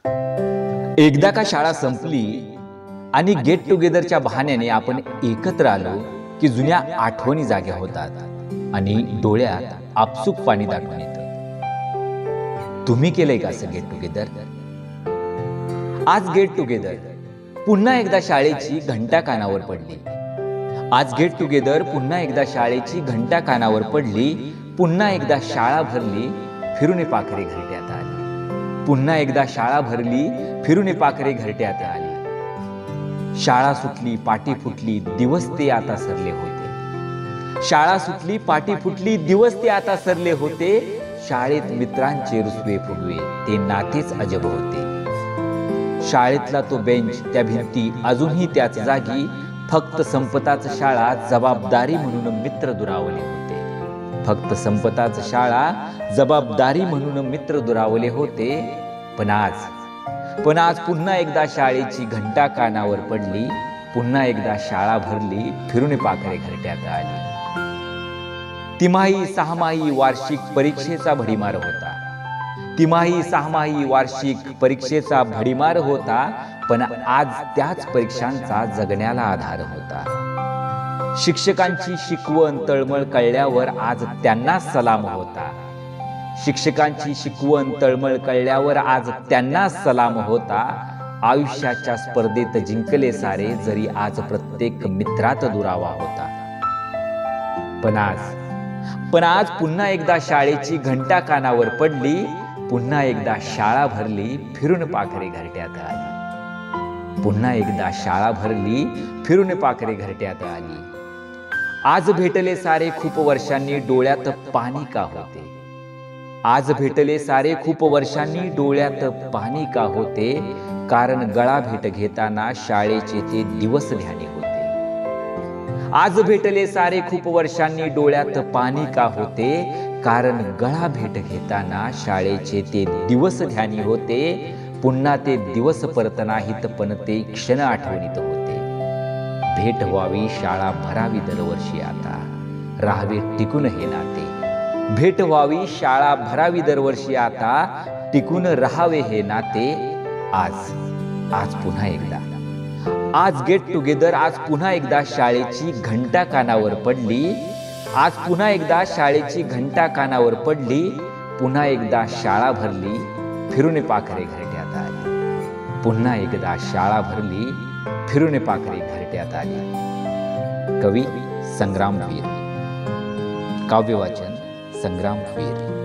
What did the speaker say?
एकदा का शाळा संपली आणि गेट टुगेदरच्या बहाण्याने आपण एकत्र आलो की जुन्या आठवणी जाग्या होतात आणि डोळ्यात आपसुक पाणी दाटून येतं। तुम्ही केलंय का असं गेट टुगेदर? आज गेट टुगेदर पुन्हा एकदा शाळेची घंटा कानावर पडली। आज गेट टुगेदर पुन्हा एकदा शाळेची घंटा कानावर पडली। पुन्हा एकदा शाळा भरली, फिरून पाखरे घरट्यात आली। पुन्हा एकदा शाळा भरली, फिरून पाखरे घरट्यात आली। शाळा सुटली, पाटी फुटली, दिवस ते आता सरले होते। शाळा सुटली, पाटी फुटली, दिवस ते आता सरले होते। शाळेत मित्रांचे रुसवे फुगवे, ते नातेच अजब होते। शाळेतला तो बेंच, त्या भिंती अजूनही त्याच जागी, फक्त संपताच शाळा जबाबदारी म्हणून मित्र दुरावले होते। फक्त संपताच शाळा जबाबदारी म्हणून मित्र दुरावले होते। पण आज पुन्हा एकदा शाळेची घंटा कानावर पडली। पुन्हा एकदा शाळा भरली, फिरून पाखरे घरट्यात आली। तिमाही सहामाही वार्षिक परीक्षेचा भडीमार होता। तिमाही सहामाही वार्षिक परीक्षेचा भडीमार होता। पण आज त्याच परीक्षांचा जगण्याला आधार होता। शिक्षकांची शिकवण तळमळ कळल्यावर आज त्यांना सलाम होता। शिक्षकांची शिकवण तळमळ कळल्यावर आज त्यांना सलाम होता। आयुष्याच्या स्पर्धेत जिंकले सारे, जरी आज प्रत्येक मित्रात दुरावा होता। पण आज पुन्हा एकदा शाळेची घंटा कानावर पडली। पुन्हा एकदा शाळा भरली, फिरून पाखरे घरट्यात आली। पुन्हा एकदा शाळा भरली, फिरून पाखरे घरट्यात आली। आज भेटले सारे खूप वर्षांनी, डोळ्यात पाणी का होते? आज भेटले सारे खूप वर्षांनी, डोळ्यात पाणी का होते? कारण गळा भेट घेताना शाळेचे ते दिवस ध्यानी होते। आज भेटले सारे खूप वर्षांनी, डोळ्यात पाणी का होते? कारण गळा भेट घेताना शाळेचे ते दिवस ध्यानी होते। पुन्हा ते दिवस परत नाहीत, पण ते क्षण आठवणीत होते। भेट व्हावी, शाळा भरावी दरवर्षी आता, राहावे टिकून हे नाते। भेट व्हावी, शाळा भरावी दरवर्षी आता, टिकून राहावे हे नाते। आज पुन्हा एकदा, आज गेट टुगेदर, आज पुन्हा एकदा शाळेची घंटा कानावर पडली। आज पुन्हा एकदा शाळेची घंटा कानावर पडली। पुन्हा एकदा शाळा भरली, फिरून पाखरे घरट्यात आली। पुन्हा एकदा शाळा भरली, फिरून पाखरे घरट्यात आली। कवी संग्रामवीर, काव्यवाचन संग्रामवीर।